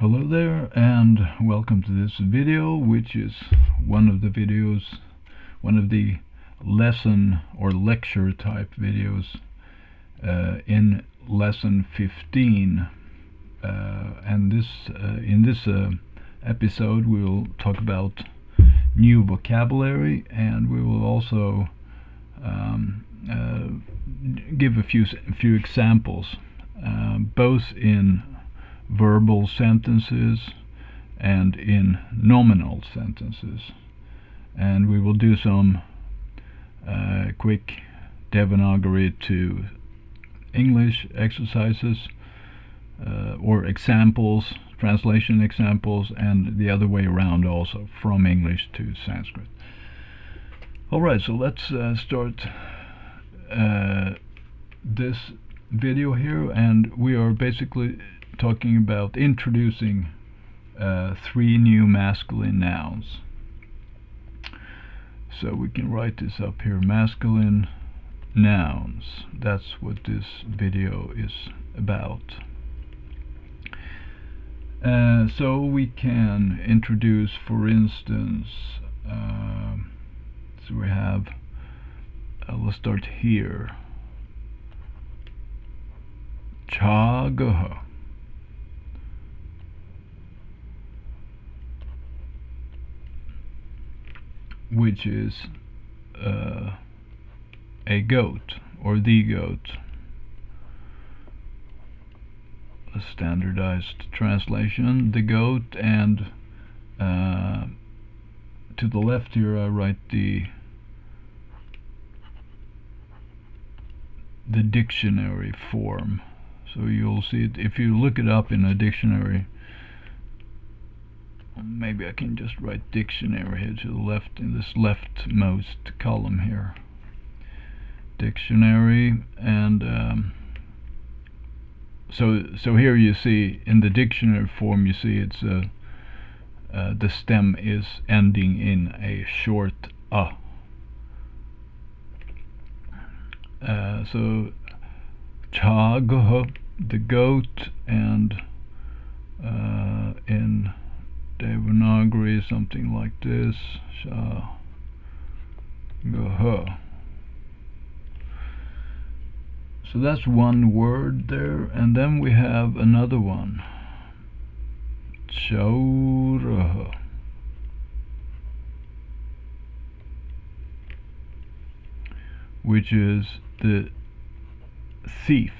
Hello there, and welcome to this video, which is one of the lesson or lecture type videos in lesson 15. And in this episode we will talk about new vocabulary, and we will also give a few examples, both in verbal sentences and in nominal sentences. And we will do some quick Devanagari to English exercises or examples, translation examples, and the other way around also, from English to Sanskrit. Alright, so let's start this video here, and we are basically talking about introducing 3 new masculine nouns. So we can write this up here: masculine nouns. That's what this video is about. So we can introduce, for instance, so we have, let's start here, chāgaḥ, which is a goat, or the goat. A standardized translation, the goat, and to the left here I write the dictionary form. So you'll see it if you look it up in a dictionary. Maybe I can just write dictionary here to the left, in this leftmost column here. Dictionary, and so here you see in the dictionary form, you see it's the stem is ending in a short a. So chāgaḥ, the goat, and in Devanagari something like this, chāgaḥ. So that's one word there, and then we have another one, cauraḥ, which is the thief.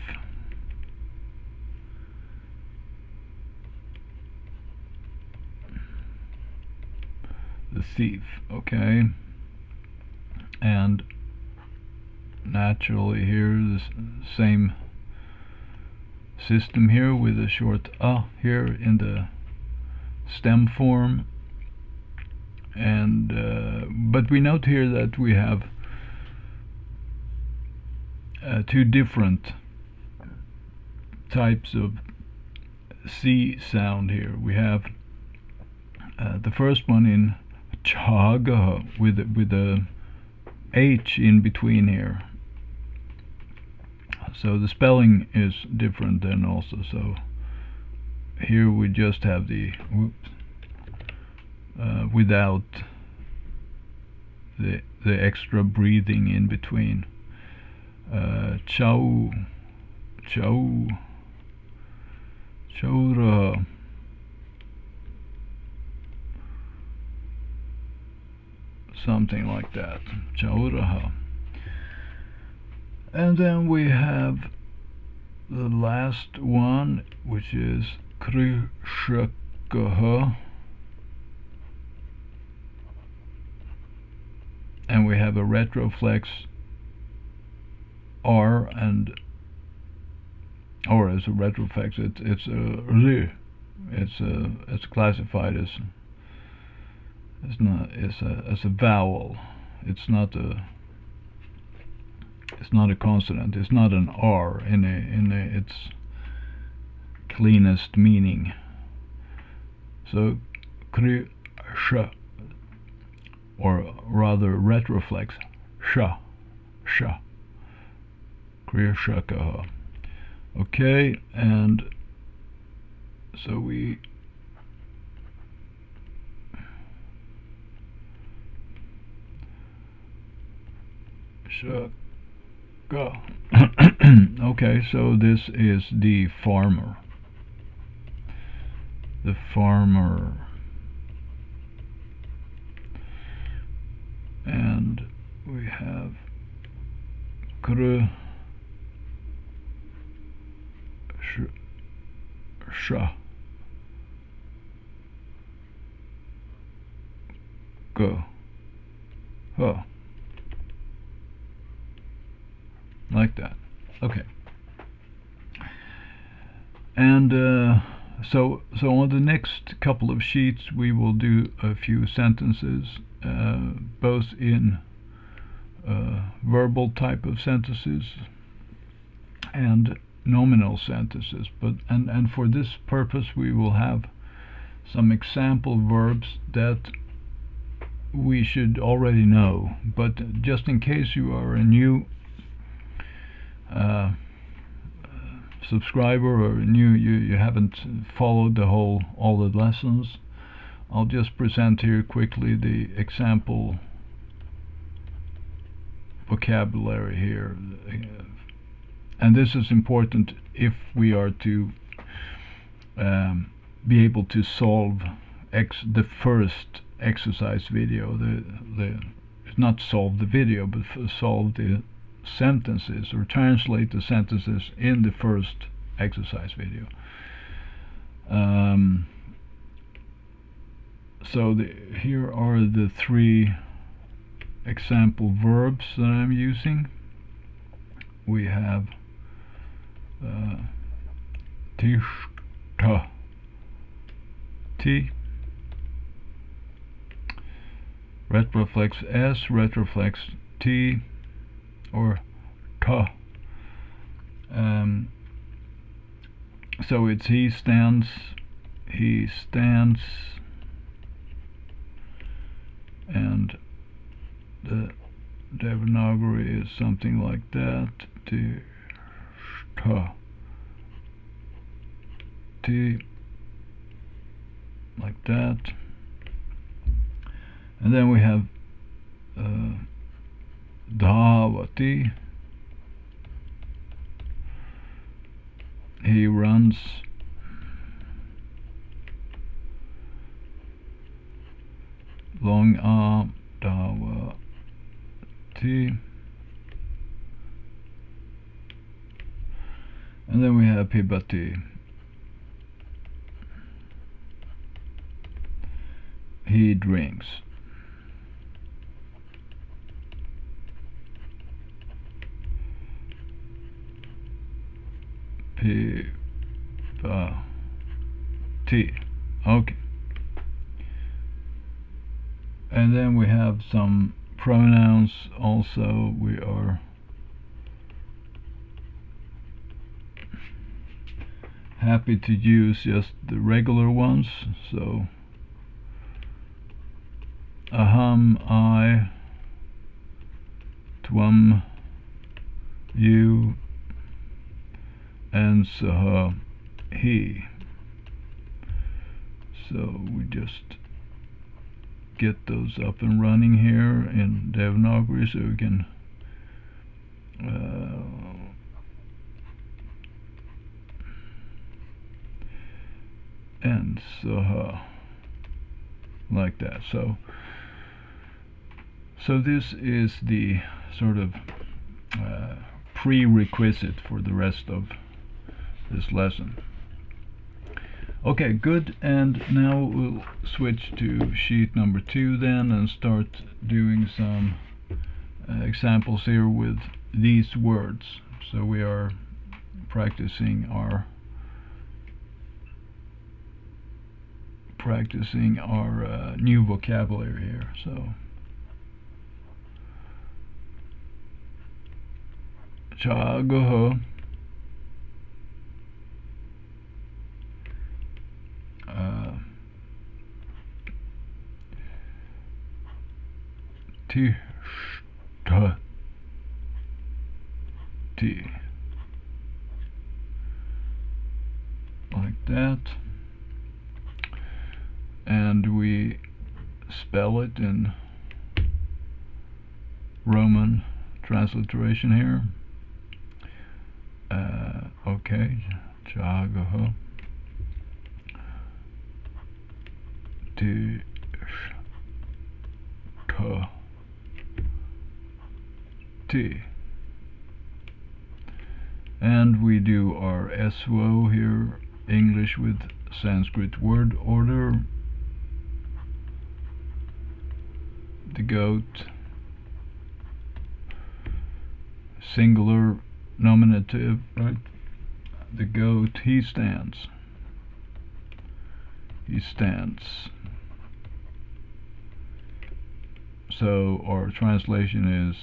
The thief, okay. And naturally here the same system here, with a short a here in the stem form, and but we note here that we have 2 different types of C sound here. We have the first one in chāgaḥ with a H in between here. So the spelling is different then also. So here we just have the without the extra breathing in between. Cauraḥ, something like that, cauraḥ. And then we have the last one, which is kṛṣakaḥ, and we have a retroflex R, and or as a retroflex, it's a r. It's classified as a vowel. It's not a consonant. It's not an R in its cleanest meaning. So kṛṣ, or rather retroflex, sha, kṛṣakaḥ. Okay, and so we Chga. Okay, so this is the farmer. The farmer. And we have kṛṣakaḥ. Oh, like that. Okay. And so on the next couple of sheets we will do a few sentences, both in verbal type of sentences and nominal sentences, but and for this purpose we will have some example verbs that we should already know, but just in case you are a new subscriber or you haven't followed all the lessons, I'll just present here quickly the example vocabulary here, and this is important if we are to be able to solve the first exercise video, not solve the video, but solve the sentences or translate the sentences in the first exercise video. So here are the three example verbs that I'm using. We have tiṣṭhati, retroflex S, retroflex T, or ta. So it's he stands, and the Devanagari is something like that. T, like that. And then we have dhāvati. He runs. Long arm, dhāvati. And then we have pibati. He drinks. Pibati. Okay. And then we have some pronouns also. We are happy to use just the regular ones. So aham, I, tvam, you, and chga, he. So we just get those up and running here in Devanagari so we can and chga, like that. So this is the sort of prerequisite for the rest of this lesson. Okay, good, and now we'll switch to sheet number 2 then and start doing some examples here with these words. So we are practicing our new vocabulary here. So chāgaḥ, tiṣṭhati, like that, and we spell it in Roman transliteration here. Okay, chāgaḥ, tiṣṭhati. And we do our SVO here, English with Sanskrit word order. The goat, singular nominative, right? The goat, he stands. He stands. So our translation is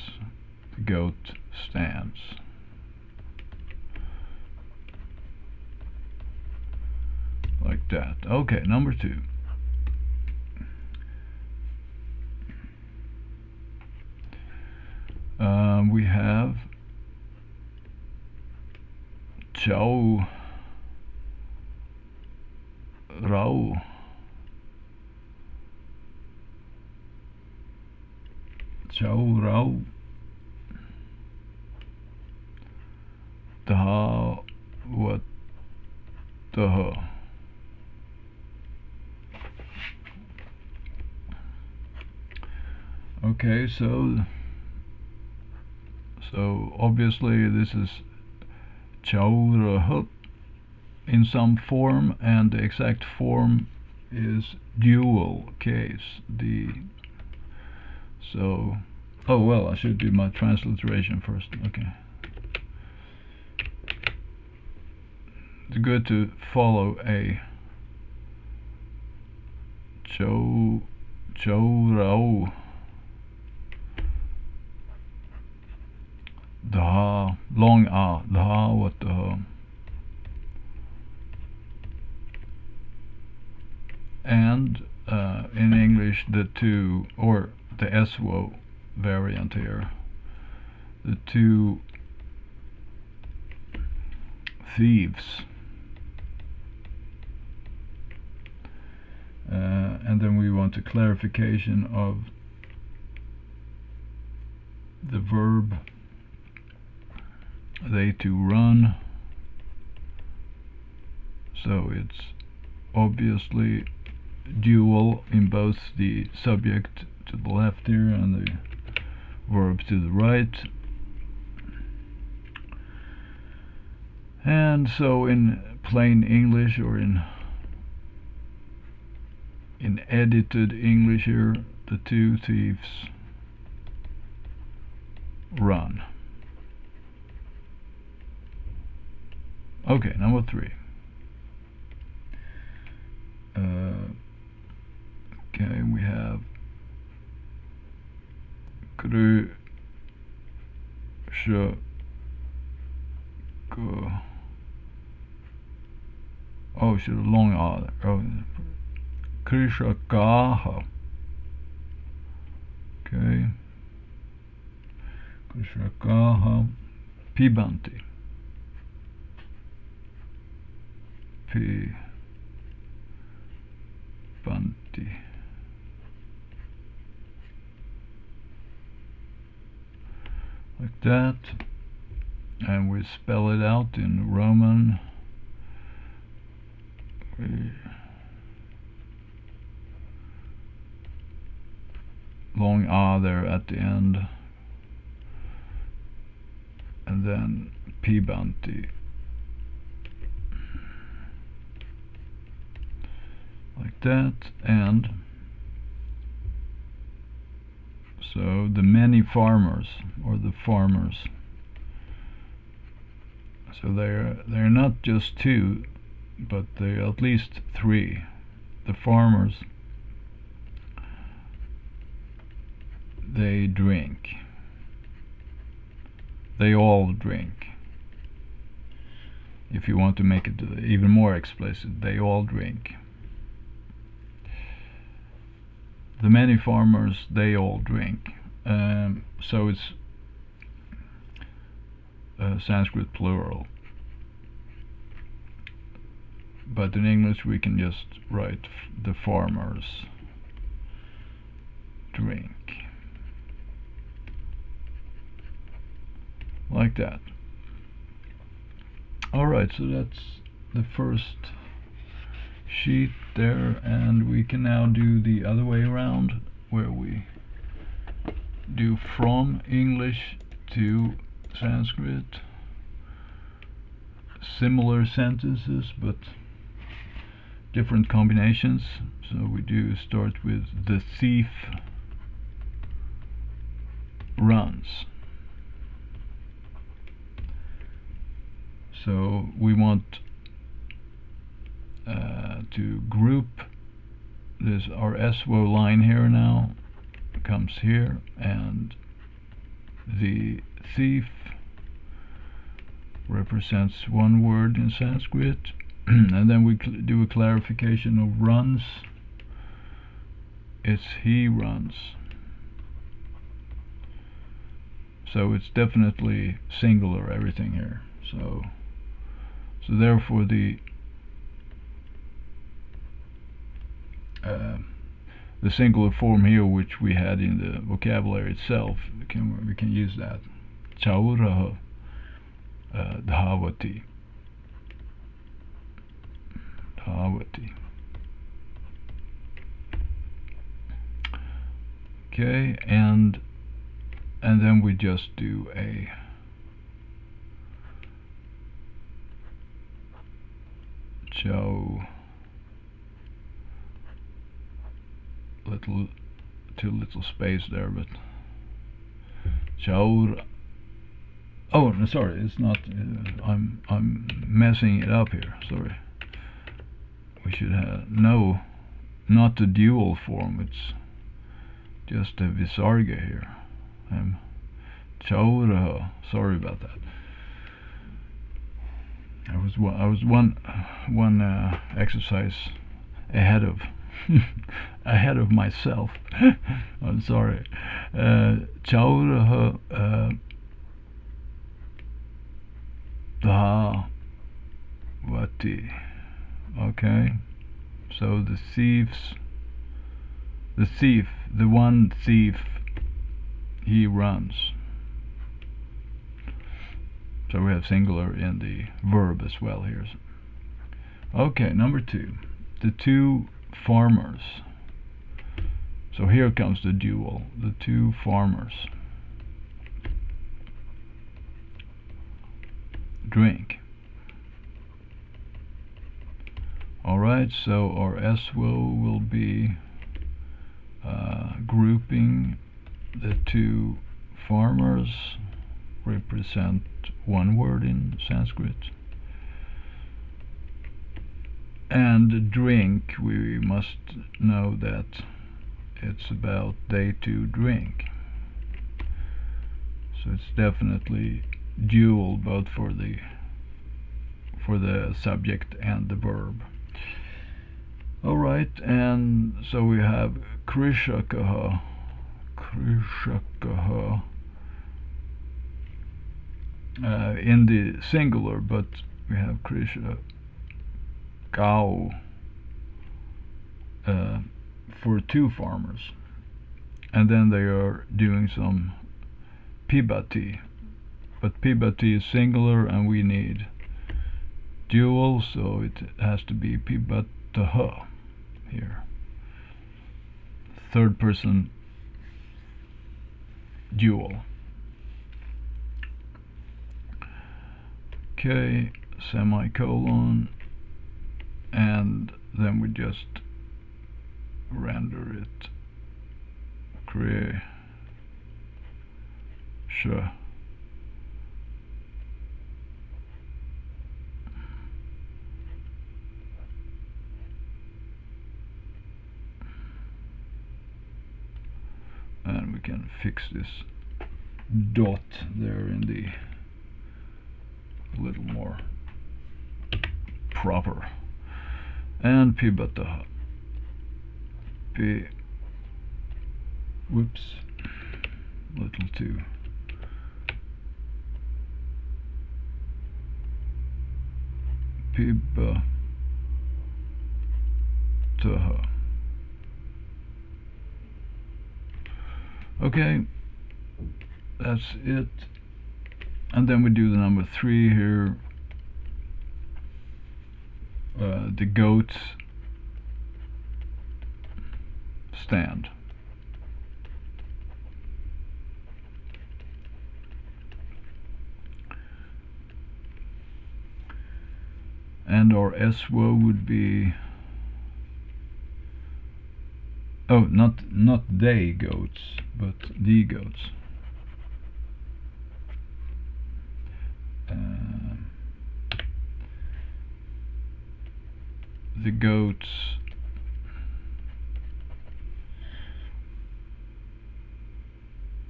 the goat stands. Like that. Okay, number 2. We have cauraḥ, cauraḥ, dhāvati. Okay, so obviously this is cauraḥ in some form, and the exact form is dual case. Oh well, I should do my transliteration first. Okay. It's good to follow a cauraḥ, long a, dhāvati. And in English, the two, or the SVO variant here, the two thieves. And then we want a clarification of the verb, they two run. So it's obviously dual in both the subject to the left here and the verb to the right. And so in plain English, or in edited English here, the two thieves run. Okay, number 3. Okay, we have kṛṣakaḥ. Oh, should have long R. Oh, kṛṣakaḥ. Okay. kṛṣakaḥ, pibati. Pibati. Like that. And we spell it out in Roman. Long A there at the end. And then pibati. Like that. And so the many farmers, or the farmers. So they're not just 2, but they're at least 3. The farmers, they drink. They all drink. If you want to make it even more explicit, they all drink. The many farmers, they all drink. So it's Sanskrit plural. But in English we can just write the farmers drink. like that. Alright, so that's the first sheet there, and we can now do the other way around, where we do from English to Sanskrit. Similar sentences, but different combinations. So we do start with the thief runs. So we want to group this. Our SWO line here now comes here, and the thief represents one word in Sanskrit, and then we do a clarification of runs. It's he runs. So it's definitely singular, everything here. So therefore the singular form here, which we had in the vocabulary itself, we can use that. Cauraḥ, dhāvati. Okay, and then we just do a too little space there, but oh, no, sorry, it's not. I'm messing it up here. Sorry. We should have not the dual form. It's just a visarga here. Chāgaḥ. Sorry about that. I was one exercise ahead of ahead of myself. I'm sorry. Chāgaḥ, dhāvati. Okay, so the one thief, he runs. So we have singular in the verb as well here. Okay, number 2, the two farmers. So here comes the dual, the two farmers. Drink. Alright, so our SWO will be grouping the two farmers, represent one word in Sanskrit. And drink, we must know that it's about they two drink. So it's definitely dual, both for the subject and the verb. Alright, and so we have kṛṣakaḥ, in the singular, but we have kṛṣakaḥ for two farmers, and then they are doing some pibati, but pibati is singular and we need dual, so it has to be pibatah here, third person dual. Okay, semicolon, and then we just render it kṛṣakaḥ. And we can fix this dot there in the a little more proper. And pibatah. Whoops, little too. Pibatah. Okay, that's it. And then we do the number 3 here. The goats stand. And our SWO would be, oh, not they goats, but the goats. The goats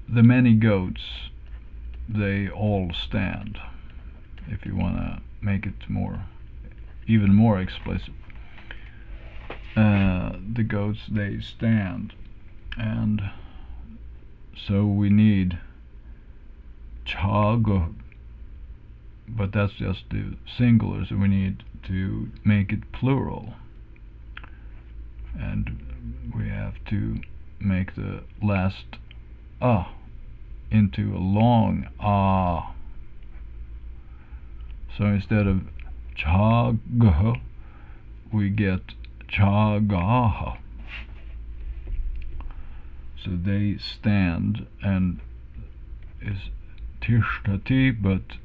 the many goats, they all stand, if you want to make it even more explicit. The goats, they stand, and so we need chāgaḥ, but that's just the singular, so we need to make it plural, and we have to make the last into a long ah. So instead of chāgaḥ, we get chāgaḥ. So they stand, and is tiṣṭhati, but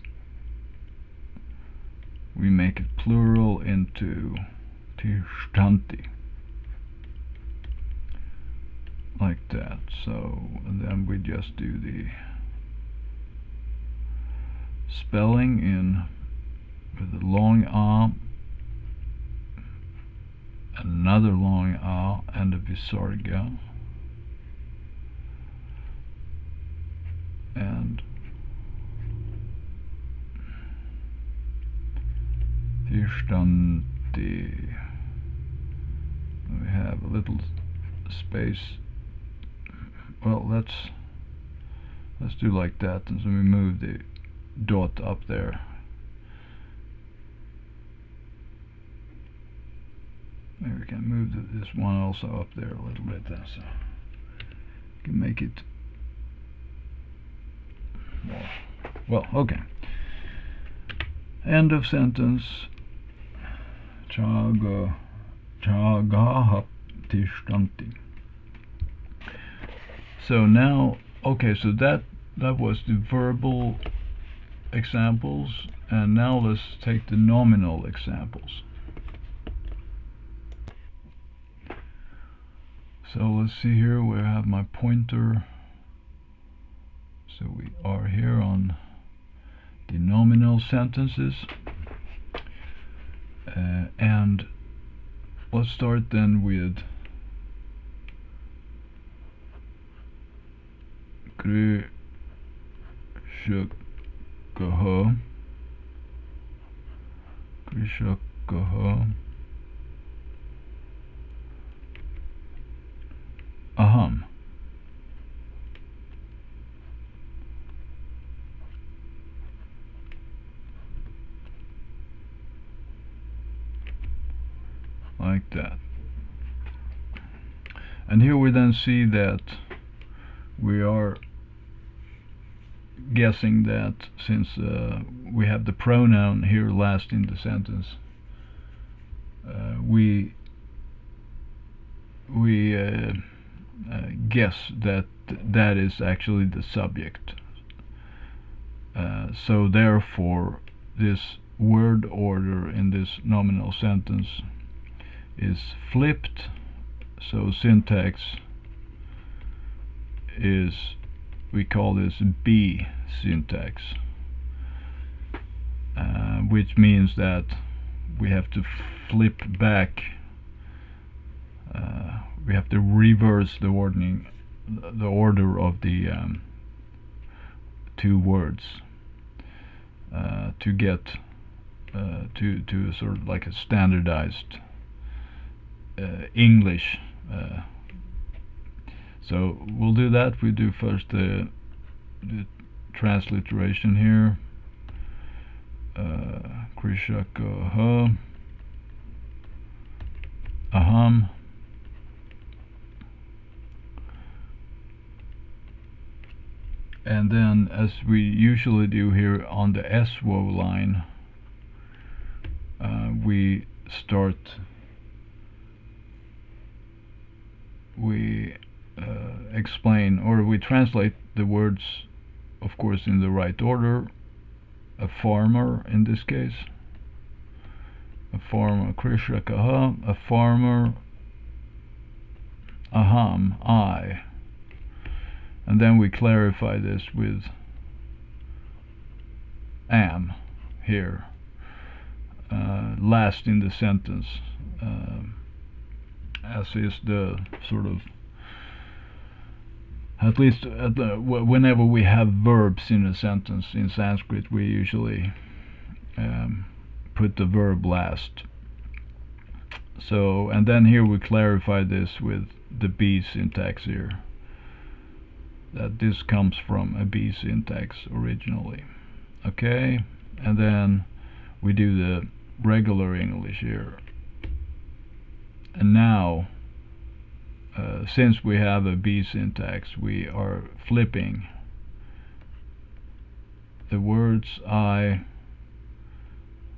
we make it plural into tiṣṭhanti, like that. So and then we just do the spelling in with a long ah, another long ah, and a visarga, and tiṣṭhanti. We have a little space. Well, let's do like that, and so we move the dot up there. Maybe we can move this one also up there a little bit, so we can make it more. Well, okay. End of sentence. Chgaḥ tiṣṭhanti. So now, okay, so that was the verbal examples, and now let's take the nominal examples. So let's see here, where I have my pointer. So we are here on the nominal sentences, and let's start then with kṛṣakaḥ, aham. Like that. And here we then see that we are guessing that since we have the pronoun here last in the sentence, we guess that that is actually the subject. So therefore this word order in this nominal sentence is flipped. So syntax is, we call this B syntax, which means that we have to flip back, we have to reverse the order of the two words to get to sort of like a standardized English. So we'll do that. We do first the transliteration here. kṛṣakaḥ, aham, and then, as we usually do here on the SWO line, we explain, or we translate the words, of course, in the right order. A farmer, in this case, a farmer, kṛṣakaḥ, a farmer, aham, I, and then we clarify this with am here, last in the sentence, as is the sort of, at least whenever we have verbs in a sentence in Sanskrit, we usually put the verb last. So, and then here we clarify this with the B syntax here, that this comes from a B syntax originally. Okay, and then we do the regular English here. And now, since we have a B syntax, we are flipping the words I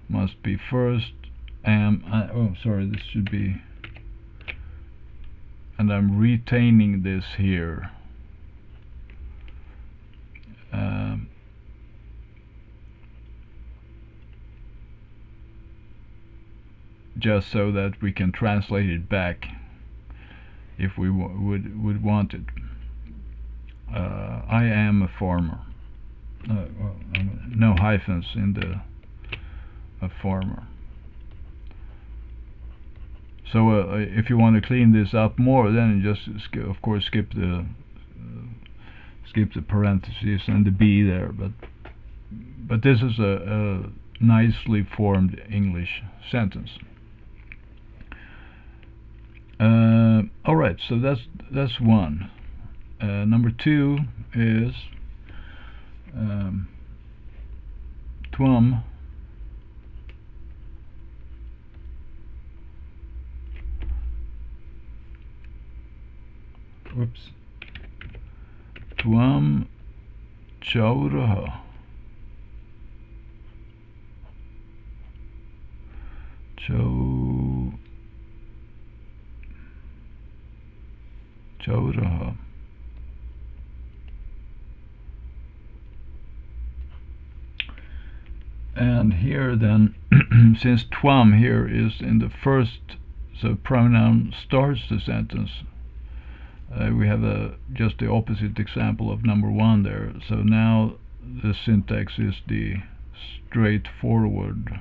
must be first, this should be, and I'm retaining this here, just so that we can translate it back if we would want it. I am a farmer. No hyphens in the a farmer. So if you want to clean this up more, then you just of course skip the parentheses and the B there. But this is a nicely formed English sentence. All right, so that's one. Number two is tvam. Tvam cauraḥ. Cauraḥ. And here then, since tvam here is in the first, so pronoun starts the sentence, we have just the opposite example of number one there. So now the syntax is the straightforward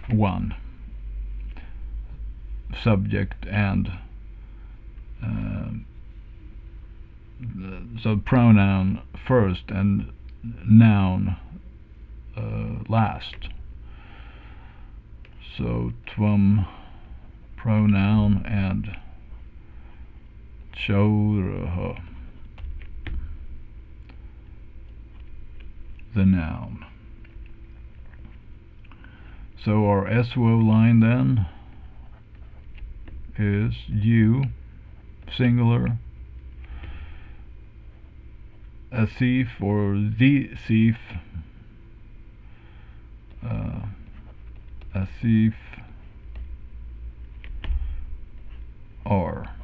one. Subject and so pronoun first and noun last. So tvam pronoun and cauraḥ the noun. So our SWO line then is you, singular, a thief or the thief, a thief are,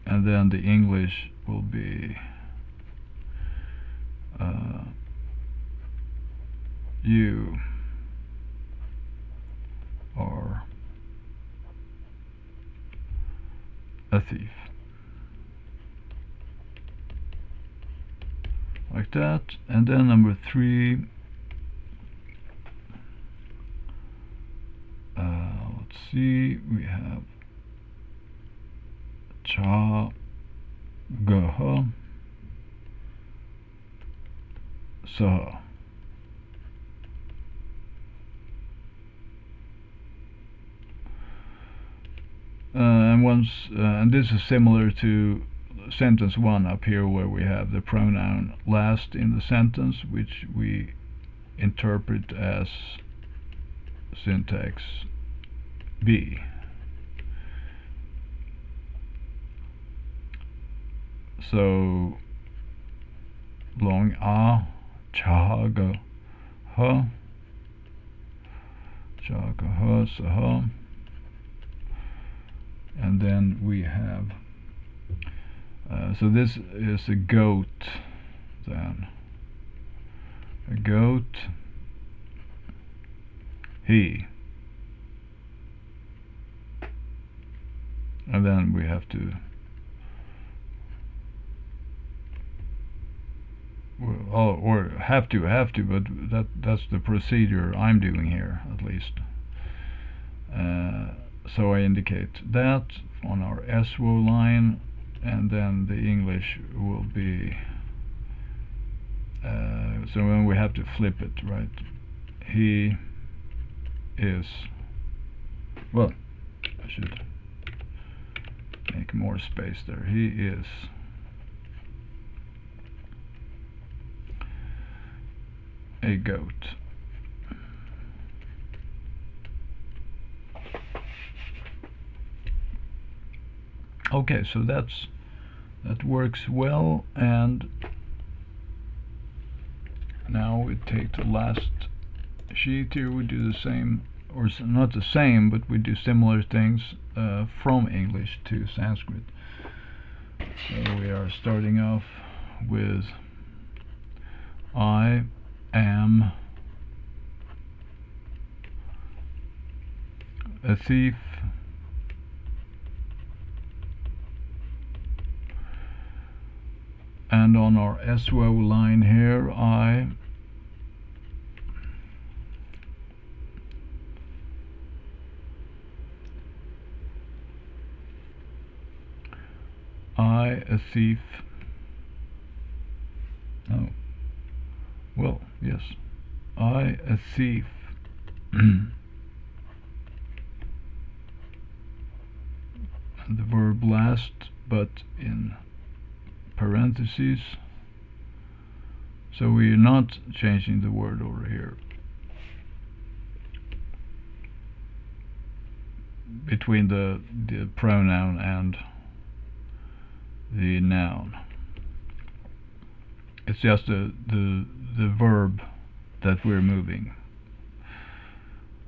and then the English will be you are a thief, like that. And then number three, let's see, we have chāgaḥ, sah. And this is similar to sentence one up here, where we have the pronoun last in the sentence, which we interpret as syntax B. So long chāgaḥ, chāgaḥ, and then we have so this is a goat, then a goat, he, and then we have to or have to, but that's the procedure I'm doing here, at least. So I indicate that on our SWO line, and then the English will be so when we have to flip it, right? He is, well, I should make more space there. He is a goat. Okay, so that works well, and now we take the last sheet here. We do the same, or not the same, but we do similar things from English to Sanskrit. So we are starting off with I am a thief. And on our SWO line here, I a thief. Oh, well, yes, I a thief. And the verb last, but in parentheses, so we are not changing the word over here between the pronoun and the noun. It's just the verb that we're moving,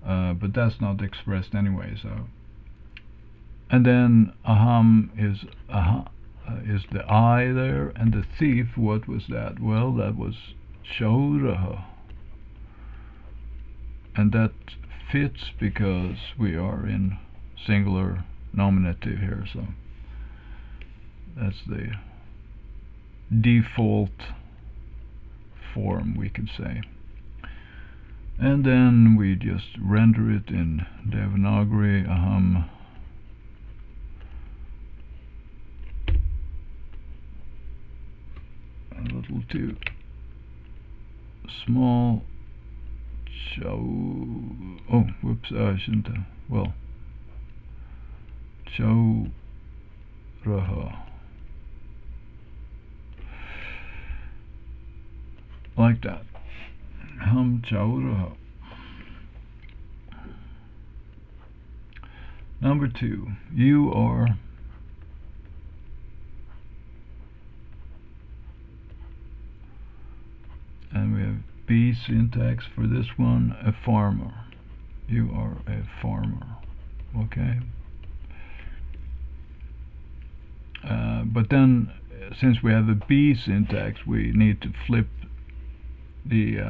but that's not expressed anyway. So, and then aham is the I there, and the thief, what was that? Well, that was cauraḥ, and that fits because we are in singular nominative here, so that's the default form, we could say. And then we just render it in Devanagari, aham, a little too small. Oh, whoops, I shouldn't have. Well, cauraḥ, like that. Cauraḥ. Number 2, you are and we have B syntax for this one, a farmer. You are a farmer, okay? But then, since we have a B syntax, we need to flip the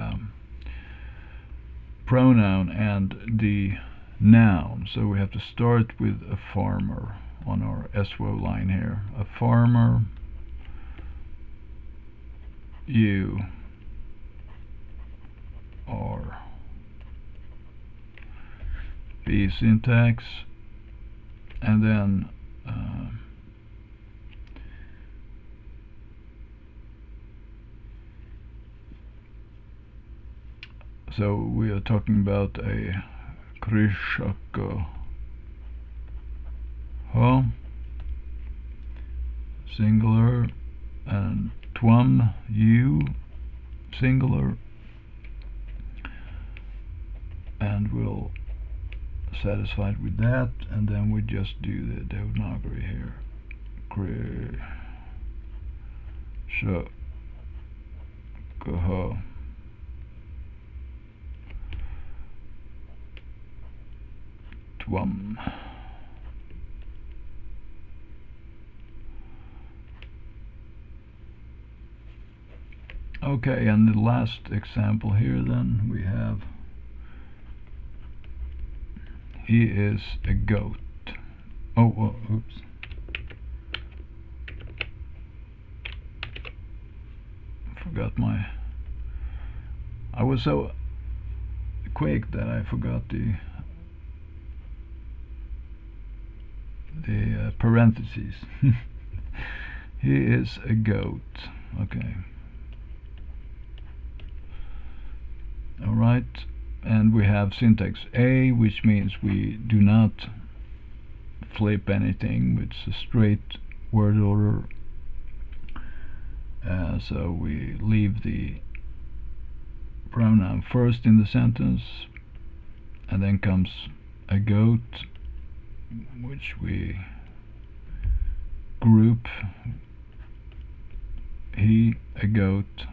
pronoun and the noun. So we have to start with a farmer on our SWO line here. A farmer, you are. B syntax, and then so we are talking about a kṛṣakaḥ, singular, and tvam, you, singular, and we'll satisfied with that, and then we just do the Devanagari here. chāgaḥ, tvam. Okay, and the last example here then we have, he is a goat. Oh, oops. Forgot I was so quick that I forgot the parentheses. He is a goat. Okay. All right, and we have syntax A, which means we do not flip anything. It's a straight word order. So we leave the pronoun first in the sentence, and then comes a goat, which we group. He, a goat,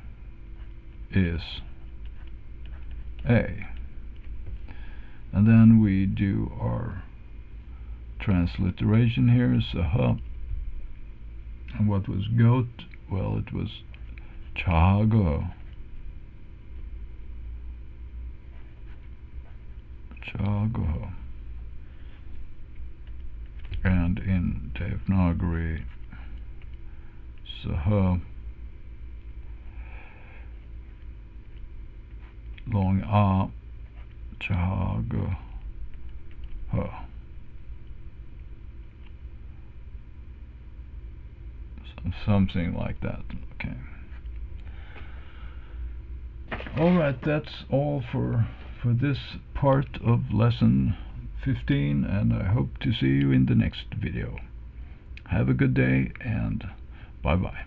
is A. And then we do our transliteration here, aham. And what was goat? Well, it was chāgaḥ. Chāgaḥ. And in Devanagari, aham, long a, chāgaḥ. Something like that. Okay. Alright, that's all for this part of lesson 15, and I hope to see you in the next video. Have a good day, and bye bye.